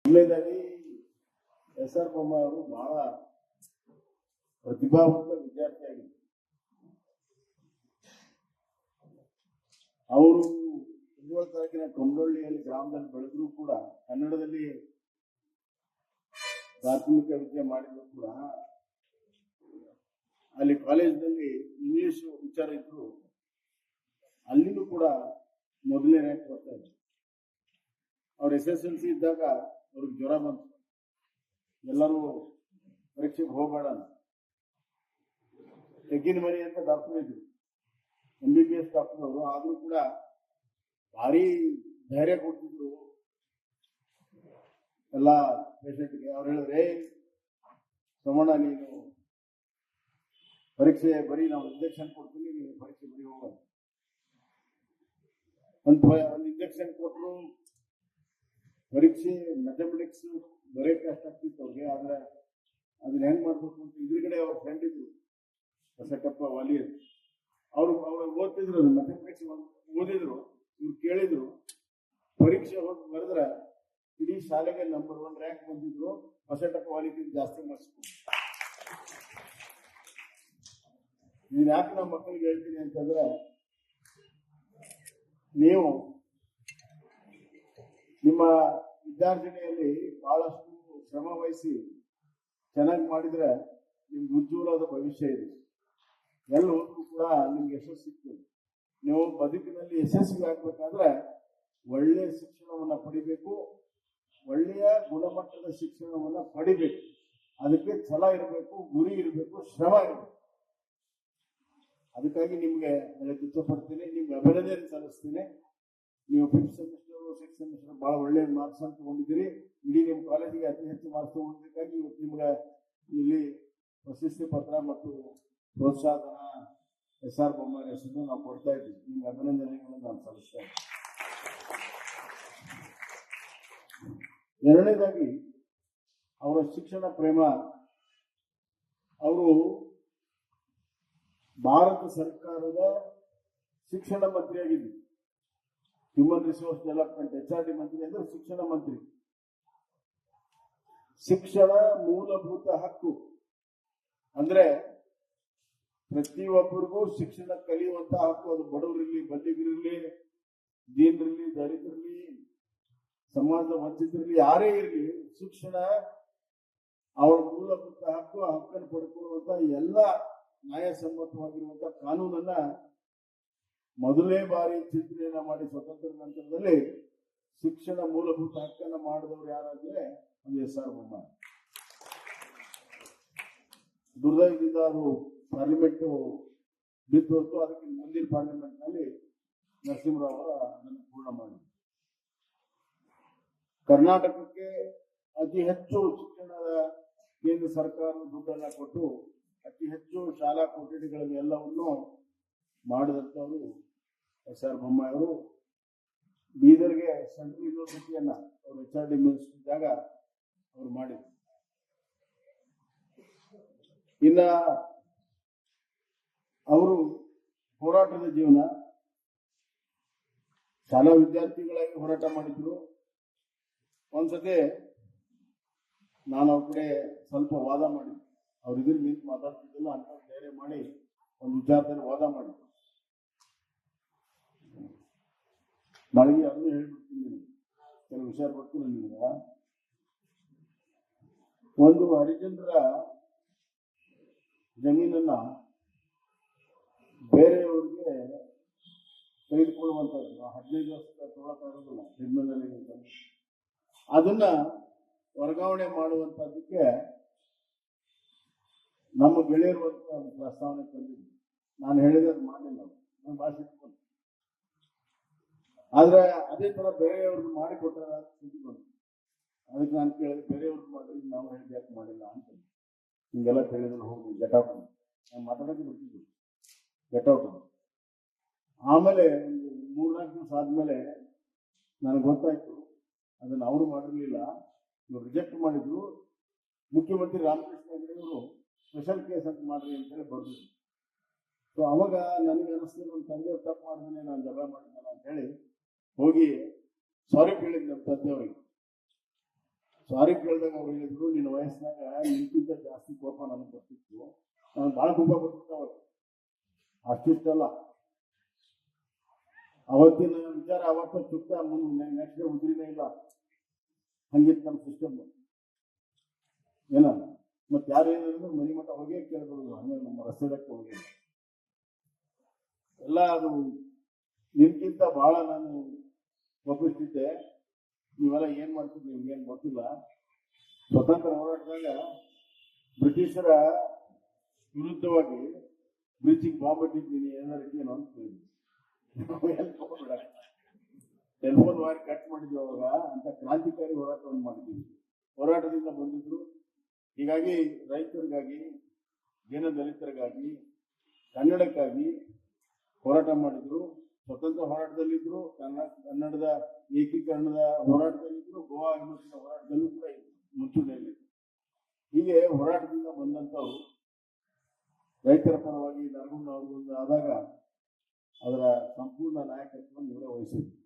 ಮೊದಲನೇದಾಗಿ ಎಸ್.ಆರ್. ಬೊಮ್ಮಾಯಿ ಅವರು ಬಹಳ ಪ್ರತಿಭಾವಂತ ವಿದ್ಯಾರ್ಥಿಯಾಗಿದ್ದರು. ಅವರು ಕುಂದಗೋಳ ತಾಲೂಕಿನ ಕೊಂಡೊಳ್ಳಿಯಲ್ಲಿ ಗ್ರಾಮದಲ್ಲಿ ಬೆಳೆದ್ರು ಕೂಡ ಕನ್ನಡದಲ್ಲಿ ಪ್ರಾಥಮಿಕ ವಿದ್ಯೆ ಮಾಡಿದ್ರು ಕೂಡ ಅಲ್ಲಿ ಕಾಲೇಜಿನಲ್ಲಿ ಇಂಗ್ಲಿಷ್ ವಿಚಾರ ಇದ್ರು ಅಲ್ಲಿನೂ ಕೂಡ ಮೊದಲನೇ ರ್ಯಾಂಕ್ ಬರ್ತಾ ಇದ್ರು. ಅವ್ರು SSLC ಇದ್ದಾಗ ಅವ್ರಿಗೆ ಜ್ವರ ಬಂತು, ಎಲ್ಲರೂ ಪರೀಕ್ಷೆಗೆ ಹೋಗಬೇಡ ಅಂತ. ತೆಗ್ಗಿನ ಮನೆ ಅಂತ ಡಾಕ್ಟರ್ ಇದ್ರು, MBBS ಡಾಕ್ಟರ್ ಅವರು. ಆದ್ರೂ ಕೂಡ ಭಾರಿ ಧೈರ್ಯ ಕೊಡ್ತಿದ್ರು ಎಲ್ಲ ಪೇಷಂಟ್ಗೆ. ಅವ್ರು ಹೇಳಿದ್ರೆ, ಸೋಮಣ್ಣ ನೀನು ಪರೀಕ್ಷೆ ಬರೀ ನಾವು ಇಂಜೆಕ್ಷನ್ ಕೊಡ್ತೀನಿ, ನೀನು ಪರೀಕ್ಷೆ ಬರೀ ಹೋಗೋದು. ಒಂದು ಇಂಜೆಕ್ಷನ್ ಕೊಟ್ಟರು, ಪರೀಕ್ಷೆ ಮ್ಯಾಥಮೆಟಿಕ್ಸ್ ಬರೆಯಕ್ಕೆ ಕಷ್ಟ ಆಗ್ತಿತ್ತು ಅವ್ರಿಗೆ. ಆದ್ರೆ ಅದನ್ನ ಹೆಂಗ್ ಮಾಡ್ಬೇಕು ಅಂತ ಇದ್ರಗಡೆ ಅವ್ರ ಫ್ರೆಂಡ್ ಇದ್ರು, ಬಸಕಪ್ಪ ವಾಲಿಯರ್. ಅವ್ರು ಓದ್ತಿದ್ರು, ಮ್ಯಾಥಮೆಟಿಕ್ಸ್ ಓದಿದ್ರು. ಇವ್ರು ಕೇಳಿದ್ರು, ಪರೀಕ್ಷೆ ಹೋಗಿ ಬರೆದ್ರೆ ಇಡೀ ಶಾಲೆಗೆ ನಂಬರ್ 1 ರ್ಯಾಂಕ್ ಬಂದಿದ್ರು. ಬಸಟಪ್ಪ ವಾಲಿಯರ್ ಜಾಸ್ತಿ ಮಾಡಿಸ್ಕೊಂಡು. ನೀನ್ ಯಾಕೆ ನಮ್ಮ ಮಕ್ಕಳಿಗೆ ಹೇಳ್ತೀನಿ ಅಂತಂದ್ರೆ, ನೀವು ನಿಮ್ಮ ವಿದ್ಯಾರ್ಜನೆಯಲ್ಲಿ ಬಹಳಷ್ಟು ಶ್ರಮ ವಹಿಸಿ ಚೆನ್ನಾಗಿ ಮಾಡಿದ್ರೆ ನಿಮ್ಗೆ ಉಜ್ವಲವಾದ ಭವಿಷ್ಯ ಇದೆ. ಎಲ್ಲ ಹೋದ್ರೂ ಕೂಡ ನಿಮ್ಗೆ ಯಶಸ್ಸು ಸಿಗ್ತದೆ. ನೀವು ಬದುಕಿನಲ್ಲಿ ಯಶಸ್ವಿ ಆಗ್ಬೇಕಾದ್ರೆ ಒಳ್ಳೆಯ ಶಿಕ್ಷಣವನ್ನ ಪಡಿಬೇಕು, ಒಳ್ಳೆಯ ಗುಣಮಟ್ಟದ ಶಿಕ್ಷಣವನ್ನ ಪಡಿಬೇಕು. ಅದಕ್ಕೆ ಛಲ ಇರಬೇಕು, ಗುರಿ ಇರಬೇಕು, ಶ್ರಮ ಇರಬೇಕು. ಅದಕ್ಕಾಗಿ ನಿಮ್ಗೆ ಹೇಳಕ್ಕೆ ಇಷ್ಟಪಡ್ತೀನಿ, ನಿಮ್ಗೆ ಅಭಿನಂದನೆ ಸಲ್ಲಿಸ್ತೀನಿ. ನೀವು 5th ಸೆಮಿಸ್ಟರ್ 6th ಸೆಮಿಸ್ಟರ್ ಬಹಳ ಒಳ್ಳೆಯ ಮಾರ್ಕ್ಸ್ ಅಂತ ತಗೊಂಡಿದ್ದೀರಿ. ಇಡೀ ನಿಮ್ಮ ಕಾಲೇಜಿಗೆ ಅತಿ ಹೆಚ್ಚು ಮಾರ್ಕ್ಸ್ ತಗೊಂಡಿದ್ದಕ್ಕಾಗಿ ಇವತ್ತು ನಿಮ್ಗೆ ಇಲ್ಲಿ ಪ್ರಶಸ್ತಿ ಪತ್ರ ಮತ್ತು ಪ್ರೋತ್ಸಾಹನ ಎಸ್.ಆರ್. ಬೊಮ್ಮಾಯಿ ಹೆಸರು ನಾವು ಕೊಡ್ತಾ ಇದ್ದೀವಿ. ನಿಮ್ಗೆ ಅಭಿನಂದನೆಗಳನ್ನು ನಾನು ಸಲ್ಲಿಸ್ತಾ ಇದ್ದೀನಿ. ಎರಡನೇದಾಗಿ ಅವರ ಶಿಕ್ಷಣ ಪ್ರೇಮ. ಅವರು ಭಾರತ ಸರ್ಕಾರದ ಶಿಕ್ಷಣ ಮಂತ್ರಿಯಾಗಿದ್ದರು. ಹ್ಯೂಮನ್ ರಿಸೋರ್ಸ್ ಡೆವಲಪ್ಮೆಂಟ್, HRD ಮಂತ್ರಿ ಅಂದ್ರೆ ಶಿಕ್ಷಣ ಮಂತ್ರಿ. ಶಿಕ್ಷಣ ಮೂಲಭೂತ ಹಕ್ಕು ಅಂದ್ರೆ ಪ್ರತಿಯೊಬ್ಬರಿಗೂ ಶಿಕ್ಷಣ ಕಲಿಯುವಂತ ಹಕ್ಕು. ಅದು ಬಡವರಿರ್ಲಿ, ಬಲ್ಲಿಗರಿರ್ಲಿ, ದೀನರಿರ್ಲಿ, ದರಿದ್ರರ್ಲಿ, ಸಮಾಜದ ವಂಚಿತರಿರ್ಲಿ, ಯಾರೇ ಇರಲಿ, ಶಿಕ್ಷಣ ಅವರ ಮೂಲಭೂತ ಹಕ್ಕು. ಆ ಹಕ್ಕನ್ನು ಪಡ್ಕೊಳ್ಳುವಂತ ಎಲ್ಲ ನ್ಯಾಯಸಮ್ಮತವಾಗಿರುವಂತ ಕಾನೂನನ್ನ ಮೊದಲನೇ ಬಾರಿ ಚಿಂತನೆಯನ್ನ ಮಾಡಿ ಸ್ವತಂತ್ರ ನಂತರದಲ್ಲಿ ಶಿಕ್ಷಣ ಮೂಲಭೂತ ಹಕ್ಕನ್ನ ಮಾಡಿದವರು ಯಾರಾದ್ರೆ ಅದು ಎಸ್.ಆರ್. ಬೊಮ್ಮಾಯಿ. ದುರ್ದೈವದಿಂದ ಅದು ಪಾರ್ಲಿಮೆಂಟ್ ಬಿದ್ದು ಹೊತ್ತು, ಅದಕ್ಕೆ ಮುಂದಿನ ಪಾರ್ಲಿಮೆಂಟ್ ನಲ್ಲಿ ನರಸಿಂಹರಾವ್ ಅವರು ಅದನ್ನು ಪೂರ್ಣ ಮಾಡಿದರು. ಕರ್ನಾಟಕಕ್ಕೆ ಅತಿ ಹೆಚ್ಚು ಶಿಕ್ಷಣದ ಕೇಂದ್ರ ಸರ್ಕಾರ ದುಡ್ಡನ್ನ ಕೊಟ್ಟು ಅತಿ ಹೆಚ್ಚು ಶಾಲಾ ಕೊಠಡಿಗಳಲ್ಲಿ ಎಲ್ಲವನ್ನು ಮಾಡಿದಂಥವರು ಎಸ್.ಆರ್. ಬೊಮ್ಮಾಯಿ ಅವರು. ಬೀದರ್ಗೆ ಸೆಂಟ್ರಲ್ ಯೂನಿವರ್ಸಿಟಿಯನ್ನ ಅವರು HRD ಮಿನಿಸ್ಟರ್ ಇದ್ದಾಗ ಅವರು ಮಾಡಿದ್ರು. ಇನ್ನ ಅವರು ಹೋರಾಟದ ಜೀವನ, ಶಾಲಾ ವಿದ್ಯಾರ್ಥಿಗಳಾಗಿ ಹೋರಾಟ ಮಾಡಿದ್ರು. ಒಂದ್ಸತಿ ನಾನು ಅವ್ರ ಕಡೆ ಸ್ವಲ್ಪ ವಾದ ಮಾಡಿದ್ದೆ. ಅವ್ರ ಇದ್ರ ನಿಂತು ಮಾತಾಡ್ತಿದ್ದಿಲ್ಲ ಅಂತ ಧೈರ್ಯ ಮಾಡಿ ಒಂದು ವಿಚಾರದಲ್ಲಿ ವಾದ ಮಾಡಿದ್ರು. ನಾಳೆಗೆ ಅದನ್ನು ಹೇಳ್ಬಿಡ್ತೀನಿ, ಕೆಲವು ವಿಷಯ ಬರ್ತೀನಿ ನಿಮ್ಗೆ. ಒಂದು ಹರಿಜನರ ಜಮೀನನ್ನ ಬೇರೆಯವ್ರಿಗೆ ತೆಗೆದುಕೊಳ್ಳುವಂಥದ್ದು 15 ವರ್ಷ ತೊಗೊಳಕ್ಕಾಗೋದಿಲ್ಲ ಟ್ರಿಬ್ಯುನಲ್. ಅದನ್ನ ವರ್ಗಾವಣೆ ಮಾಡುವಂತದ್ದಕ್ಕೆ ನಮ್ಮ ಗೆಳೆಯರುವಂತ ಒಂದು ಪ್ರಸ್ತಾವನೆ ತಂದಿದ್ವಿ. ನಾನು ಹೇಳಿದ್ರೆ ಅದು ಮಾಡಲಿಲ್ಲ, ನಾನು ಭಾಷೆ ಇಟ್ಕೊಂಡು. ಆದ್ರೆ ಅದೇ ತರ ಬೇರೆಯವ್ರದ್ದು ಮಾಡಿಕೊಟ್ಟಾರ ಬಂತು. ಅದಕ್ಕೆ ನಾನು ಕೇಳಿದ್ರೆ, ಬೇರೆಯವ್ರದ್ದು ಮಾಡಿದ್ರೆ ನಾವು ಹೇಳಿದ ಯಾಕೆ ಮಾಡಿಲ್ಲ ಅಂತ. ಹಿಂಗೆಲ್ಲ ಕೇಳಿದ್ರೆ ಹೋಗಿ ಗೆಟೌಟ್ ಅಂತ ನಾನು ಮಾತಾಡೋಕೆ ಬಿಡ್ತಿದ್ವಿ, ಗೆಟೌಟ್ ಅಂತ. ಆಮೇಲೆ ಒಂದು 3-4 ದಿವಸ ಆದ್ಮೇಲೆ ನನಗೆ ಗೊತ್ತಾಯ್ತು ಅದನ್ನು ಅವರು ಮಾಡಿರ್ಲಿಲ್ಲ, ಇವ್ರು ರಿಜೆಕ್ಟ್ ಮಾಡಿದ್ರು. ಮುಖ್ಯಮಂತ್ರಿ ರಾಮಕೃಷ್ಣ ಹೆಗಡೆಯವರು ಸ್ಪೆಷಲ್ ಕೇಸ್ ಅಂತ ಮಾಡ್ರಿ ಅಂತೇಳಿ ಬರ್ದಿದ್ರು. ಸೊ ಅವಾಗ ನನಗೆ ಅನಿಸ್ತದೆ, ನನ್ನ ತಂದೆಯವ್ರು ತಪ್ಪು ಮಾಡಿದ್ರೆ ನಾನು ಜಗಳ ಮಾಡಿದ್ನಲ್ಲ ಅಂತ ಹೇಳಿ ಹೋಗಿ ಸಾರಿ ಕೇಳಿದ್ ನಮ್ಮ ತಂದೆಯವರಿಗೆ. ಸಾರಿ ಕೇಳಿದಾಗ ಅವ್ರು ಹೇಳಿದ್ರು, ನಿನ್ನ ವಯಸ್ಸಿನಾಗ ನಿನ್ಕಿಂತ ಜಾಸ್ತಿ ಕೋಪ ನನಗೆ ಬರ್ತಿತ್ತು, ನನಗೆ ಭಾಳ ಕೋಪ ಬರ್ತಿತ್ತು ಅವಾಗ. ಅಷ್ಟಿಷ್ಟಲ್ಲ, ಅವತ್ತಿನ ವಿಚಾರ ಅವತ್ತ ಚುಕ್ತ ಮುಂದೆ ನೆಕ್ಸ್ಟ್ ಉದ್ರಿನೇ ಇಲ್ಲ. ಹಂಗಿತ್ತು ನಮ್ಮ ಸಿಸ್ಟಮ್. ಏನ ಮತ್ತೆ ಯಾರು ಏನಿದ್ರು ಮನೆ ಮಠ ಹೋಗಿ ಕೇಳ್ಬಿಡುದು, ಹಂಗೆ ನಮ್ಮ ರಸ್ತೆದಕ್ಕೆ ಹೋಗಿ ಎಲ್ಲ. ಅದು ನಿಮ್ಗಿಂತ ಬಹಳ ನಾನು ಒಪ್ಪಿಸ್ತಿದ್ದೆ. ನೀವೆಲ್ಲ ಏನ್ ಮಾಡ್ತಿದ್ವಿ ನಿಮ್ಗೇನು ಗೊತ್ತಿಲ್ಲ. ಸ್ವತಂತ್ರ ಹೋರಾಟದಾಗ ಬ್ರಿಟಿಷರ ವಿರುದ್ಧವಾಗಿ ಬ್ರಿಡ್ಜಿಗೆ ಬಾಂಬ್ ಇಟ್ಟಿದ್ದೀನಿ ಏನಾರು ಅಂತ ಹೇಳಿದ್ವಿ. ಟೆಲಿಫೋನ್ ವೈರ್ ಕಟ್ ಮಾಡಿದ್ವಿ ಅವಾಗ. ಅಂತ ಕ್ರಾಂತಿಕಾರಿ ಹೋರಾಟವನ್ನು ಮಾಡಿದ್ದೀವಿ. ಹೋರಾಟದಿಂದ ಬಂದಿದ್ರು. ಹೀಗಾಗಿ ರೈತರಿಗಾಗಿ, ದೀನದಲಿತರಿಗಾಗಿ, ಕನ್ನಡಕ್ಕಾಗಿ ಹೋರಾಟ ಮಾಡಿದ್ರು. ಸ್ವತಂತ್ರ ಹೋರಾಟದಲ್ಲಿದ್ರು, ಕನ್ನಡದ ಏಕೀಕರಣದ ಹೋರಾಟದಲ್ಲಿದ್ರು, ಗೋವಾ ವಿಮೋಚನಾ ಹೋರಾಟದಲ್ಲೂ ಕೂಡ ಮುಂಚೂಣಿಯಲ್ಲಿದ್ರು. ಹೀಗೆ ಹೋರಾಟದಿಂದ ಬಂದಂಥವ್ರು ರೈತರ ಪರವಾಗಿ ನರಗುಂದ ಆದಾಗ ಅದರ ಸಂಪೂರ್ಣ ನಾಯಕತ್ವವನ್ನು ಇವರೇ ವಹಿಸಿದ್ರು.